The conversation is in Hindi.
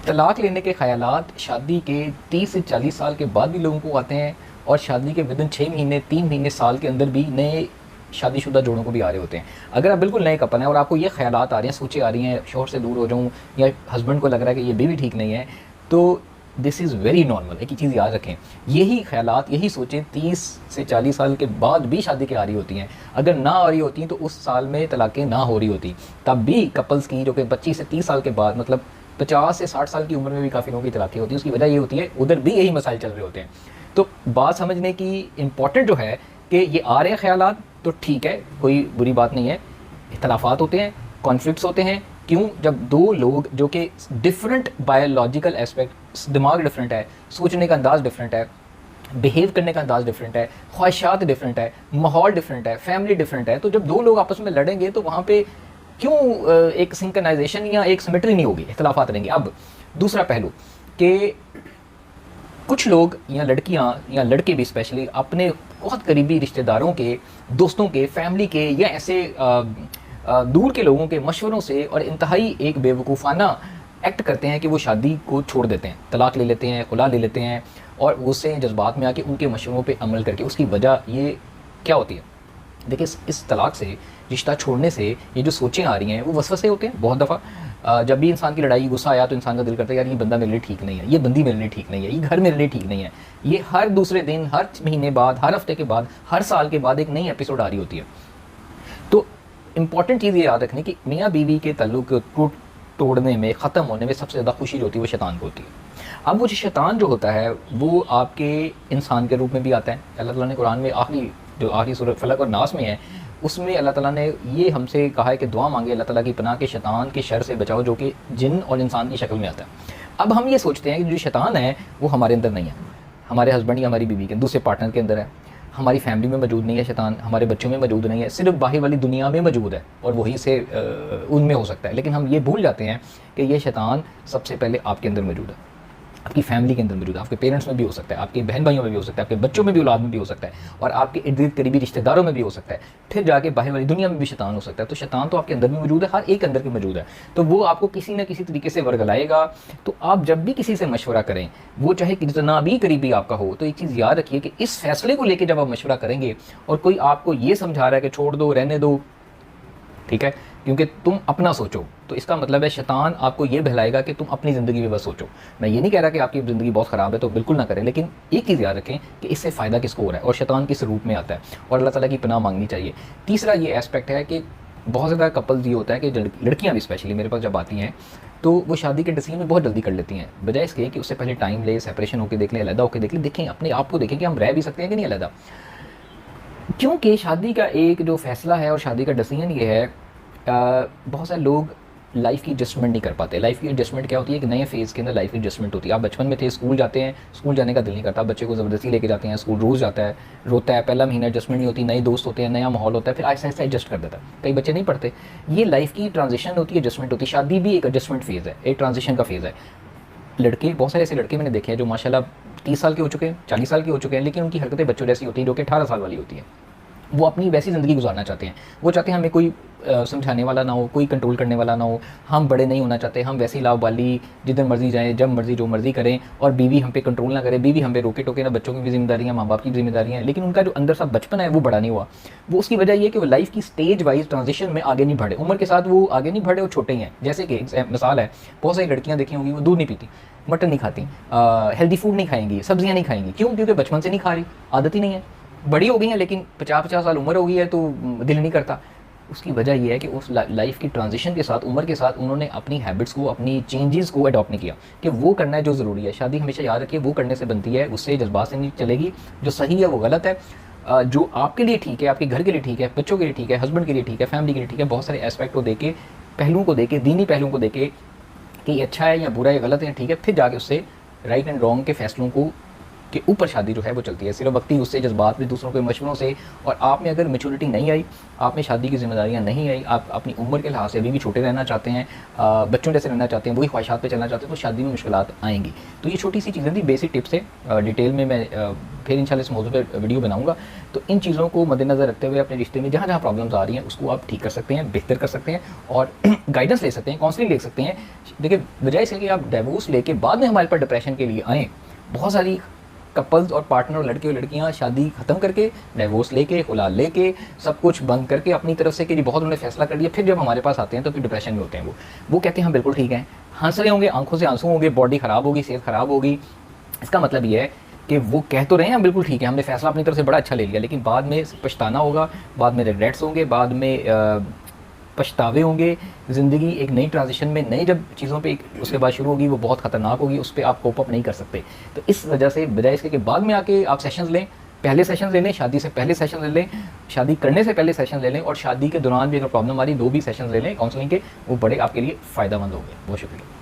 तलाक लेने के ख़यालात शादी के 30 से 40 साल के बाद भी लोगों को आते हैं, और शादी के विदिन 6 महीने, 3 महीने, साल के अंदर भी नए शादीशुदा जोड़ों को भी आ रहे होते हैं। अगर आप बिल्कुल नए कपल हैं और आपको ये ख़यालात आ रहे हैं, सोचें आ रही हैं, शौहर से दूर हो जाऊँ, या हस्बैंड को लग रहा है कि ये बीवी ठीक नहीं है, तो दिस इज़ वेरी नॉर्मल। एक ही चीज़ याद रखें, यही ख़यालात, यही सोचें 30 से 40 साल के बाद भी शादी के आ रही होती हैं। अगर ना आ रही होती तो उस साल में तलाक़ें ना हो रही होती, तब भी कपल्स की जो कि 25 से 30 साल के बाद, मतलब 50 से 60 साल की उम्र में भी काफ़ी लोगों की तलाक़ें होती हैं। उसकी वजह ये होती है उधर भी यही मसाइल चल रहे होते हैं। तो बात समझने की इम्पॉर्टेंट जो है कि ये आ रहे हैं ख़यालात, तो ठीक है, कोई बुरी बात नहीं है। इख्तलाफात होते हैं, कॉन्फ्लिक्ट्स होते हैं। क्यों? जब दो लोग जो कि डिफरेंट बायोलॉजिकल एस्पेक्ट, दिमाग डिफरेंट है, सोचने का अंदाज़ डिफरेंट है, बिहेव करने का अंदाज़ डिफरेंट है, ख्वाहिशात डिफरेंट है, माहौल डिफरेंट है, फैमिली डिफरेंट है, तो जब दो लोग आपस में लड़ेंगे तो वहाँ पे क्यों एक सिंक्रनाइजेशन या एक सिमेट्री नहीं होगी, इख्तलाफात रहेंगे। अब दूसरा पहलू कि कुछ लोग या लड़कियां या लड़के भी स्पेशली अपने बहुत करीबी रिश्तेदारों के, दोस्तों के, फैमिली के, या ऐसे दूर के लोगों के मशवरों से और इंतहाई एक बेवकूफ़ाना एक्ट करते हैं कि वो शादी को छोड़ देते हैं, तलाक ले लेते हैं, खुला ले लेते हैं, और उससे जज्बात में आके उनके मशवरों पे अमल करके। उसकी वजह ये क्या होती है? देखिए, इस तलाक से, रिश्ता छोड़ने से ये जो सोचें आ रही हैं वो वसवसे होते हैं। बहुत दफ़ा जब भी इंसान की लड़ाई, गुस्सा आया तो इंसान का दिल करता है यार ये बंदा मेरे लिए ठीक नहीं है, ये बंदी मेरे लिए ठीक नहीं है, ये घर मेरे लिए ठीक नहीं है। ये हर दूसरे दिन, हर महीने बाद, हर हफ्ते के बाद, हर साल के बाद एक नई एपिसोड आ रही होती है। तो इम्पॉर्टेंट चीज़ ये याद रखनी कि मियाँ बीवी के ताल्लुक को तोड़ने में, ख़त्म होने में सबसे ज़्यादा खुशी जो होती है वो शैतान को होती है। अब वो जो शैतान जो होता है वो आपके इंसान के रूप में भी आता है। अल्लाह ताला ने कुरान में आखिरी सूरह फलक और नास में है, उसमें अल्लाह ताला ने ये हमसे कहा है कि दुआ मांगे अल्लाह ताला की पनाह के शैतान के शर से बचाओ जो कि जिन और इंसान की शक्ल में आता है। अब हम ये सोचते हैं कि जो शैतान है वो हमारे अंदर नहीं है, हमारे हस्बैंड या हमारी बीवी के दूसरे पार्टनर के अंदर है, हमारी फैमिली में मौजूद नहीं है शैतान, हमारे बच्चों में मौजूद नहीं है, सिर्फ बाहर वाली दुनिया में मौजूद है और वही से उनमें हो सकता है। लेकिन हम ये भूल जाते हैं कि ये शैतान सबसे पहले आपके अंदर मौजूद है, आपकी फैमिली के अंदर मौजूद है, आपके पेरेंट्स में भी हो सकता है, आपके बहन भाइयों में भी हो सकता है, आपके बच्चों में भी, औलाद में भी हो सकता है, और आपके इर्द गिर्द करीबी रिश्तेदारों में भी हो सकता है, फिर जाके बाहर वाली दुनिया में भी शैतान हो सकता है। तो शैतान तो आपके अंदर भी मौजूद है, हर एक अंदर के मौजूद है, तो वो आपको किसी न किसी तरीके से वर्गलाएगा। तो आप जब भी किसी से मशवरा करें, वो चाहे कितना भी करीबी आपका हो, तो एक चीज़ याद रखिए कि इस फैसले को लेकर जब आप मशवरा करेंगे और कोई आपको ये समझा रहा है कि छोड़ दो, रहने दो, ठीक है, क्योंकि तुम अपना सोचो, तो इसका मतलब है शैतान आपको ये बहलाएगा कि तुम अपनी ज़िंदगी में बस सोचो। मैं ये नहीं कह रहा कि आपकी ज़िंदगी बहुत ख़राब है तो बिल्कुल ना करें, लेकिन एक चीज़ याद रखें कि इससे फ़ायदा किसको हो रहा है और शैतान किस रूप में आता है, और अल्लाह ताला की पनाह मांगनी चाहिए। तीसरा ये एस्पेक्ट है कि बहुत ज़्यादा कपल्स ये होता है कि लड़कियाँ भी स्पेशली मेरे पास जब आती हैं तो वो शादी के डिसीजन में बहुत जल्दी कर लेती हैं, बजाय इसके कि उससे पहले टाइम ले, सेपरेशन होकर देख लें, अलग होकर देख लें, देखें अपने आप को, देखें कि हम रह भी सकते हैं कि नहीं अलग। क्योंकि शादी का एक जो फ़ैसला है और शादी का डिसीजन ये है, बहुत सारे लोग लाइफ़ की एडजस्टमेंट नहीं कर पाते। लाइफ़ की एडजस्टमेंट क्या होती है? एक नए फेज़ के अंदर लाइफ़ की एडजस्टमेंट होती है। आप बचपन में थे, स्कूल जाते हैं, स्कूल जाने का दिल नहीं करता, बच्चे को ज़बरदस्ती लेके जाते हैं स्कूल, रोज़ जाता है, रोता है, पहला महीना एडजस्टमेंट नहीं होती, नए दोस्त होते हैं, नया माहौल होता है, फिर आहिस्ता आहिस्ता एडजस्ट कर देता है। कई बच्चे नहीं पढ़ते। ये लाइफ़ की ट्रांजिशन होती है, एडजस्टमेंट होती है। शादी भी एक एडजस्टमेंट फ़ेज़ है, एक ट्रांजिशन का फ़ेज़ है। लड़के, बहुत सारे ऐसे लड़के मैंने देखे हैं जो माशाल्लाह 30 साल के हो चुके हैं, 40 साल के हो चुके हैं, लेकिन उनकी हरकतें बच्चों जैसी होती हैं जो कि 18 साल वाली होती है। वो अपनी वैसी ज़िंदगी गुजारना चाहते हैं। वो चाहते हैं हमें कोई समझाने वाला ना हो, कोई कंट्रोल करने वाला ना हो, हम बड़े नहीं होना चाहते, हम वैसी लावाली जिधर मर्जी जाएँ, जब मर्जी जो मर्जी करें, और बीवी हम पे कंट्रोल ना करे, बीवी हम पे रोके टोके ना। बच्चों की भी जिम्मेदारियाँ, माँ बाप की जिम्मेदारियाँ हैं, लेकिन उनका जो अंदर सा बचपन है वो बड़ा नहीं हुआ। वो उसकी वजह ये है कि वो लाइफ़ की स्टेज वाइज ट्रांजिशन में आगे नहीं बढ़े, उम्र के साथ वो आगे नहीं बढ़े, वो छोटे ही हैं। जैसे कि मिसाल है, बहुत सारी लड़कियाँ देखी होंगी वो दूध नहीं पीती, मटन नहीं खाती, हेल्दी फूड नहीं खाएंगी, सब्जियाँ नहीं खाएंगी। क्यों? क्योंकि बचपन से नहीं खा रही, आदत ही नहीं है। बड़ी हो गई हैं लेकिन 50-50 साल उम्र हो गई है तो दिल नहीं करता। उसकी वजह ये है कि उस लाइफ की ट्रांजिशन के साथ, उम्र के साथ उन्होंने अपनी हैबिट्स को, अपनी चेंजेस को अडॉप्ट नहीं किया कि वो करना है जो ज़रूरी है। शादी हमेशा याद रखिए वो करने से बनती है, उससे जज्बात से नहीं चलेगी। जो सही है वो गलत है, जो आपके लिए ठीक है, आपके घर के लिए ठीक है, बच्चों के लिए ठीक है, हस्बैंड के लिए ठीक है, फैमिली के लिए ठीक है, बहुत सारे एस्पेक्ट को देके, पहलुओं को देके, दीनी पहलुओं को देके कि अच्छा है या बुरा है, गलत है, ठीक है, फिर जाके उससे राइट एंड रॉन्ग के फैसलों को के ऊपर शादी जो है वो चलती है, सिर्फ वक्ती उससे जज्बात में, दूसरों के मशवरों से। और आप में अगर मैच्योरिटी नहीं आई, आप में शादी की जिम्मेदारियाँ नहीं आई, आप अपनी उम्र के लिहाज से अभी भी छोटे रहना चाहते हैं, बच्चों जैसे रहना चाहते हैं, वही ख्वाहिशात पे चलना चाहते हैं, तो शादी में मुश्किलात आएंगी। तो ये छोटी सी चीज़ें थी, बेसिक टिप्स है। डिटेल में मैं फिर इंशाल्लाह इस मौजू पर वीडियो बनाऊंगा। तो इन चीज़ों को मद्देनज़र रखते हुए अपने रिश्ते में जहाँ जहाँ प्रॉब्लम्स आ रही हैं उसको आप ठीक कर सकते हैं, बेहतर कर सकते हैं और गाइडेंस ले सकते हैं, काउंसलिंग ले सकते हैं। देखिए, बजाय इसके कि आप डिवोर्स लेके बाद में हमारे पास डिप्रेशन के लिए आएँ, बहुत सारी कपल्स और पार्टनर और लड़के और लड़कियां शादी ख़त्म करके, डिवोर्स लेके, खुला लेके, सब कुछ बंद करके अपनी तरफ से कि जी बहुत उन्होंने फैसला कर लिया, फिर जब हमारे पास आते हैं तो फिर डिप्रेशन में होते हैं। वो कहते हैं हम बिल्कुल ठीक हैं, हंस रहे होंगे, आंखों से आंसू होंगे, बॉडी ख़राब होगी, सेहत ख़राब होगी। इसका मतलब ये है कि वो कह तो रहे हैं हम बिल्कुल ठीक है, हमने फैसला अपनी तरफ से बड़ा अच्छा ले लिया, लेकिन बाद में पछताना होगा, बाद में रिग्रेट्स होंगे, बाद में पछतावे होंगे। ज़िंदगी एक नई ट्रांजिशन में, नई जब चीज़ों पे उसके बाद शुरू होगी, वो बहुत ख़तरनाक होगी, उस पर आप कोप अप नहीं कर सकते। तो इस वजह से बजाय इसके कि बाद में आके आप सेशंस लें, पहले सेशन ले लें, शादी से पहले सेशन ले लें, शादी करने से पहले सेशन ले लें, और शादी के दौरान भी अगर प्रॉब्लम आ रही 2 भी सेशन ले लें काउंसलिंग के, वो बड़े आपके लिए फ़ायदेमंद होंगे। बहुत शुक्रिया।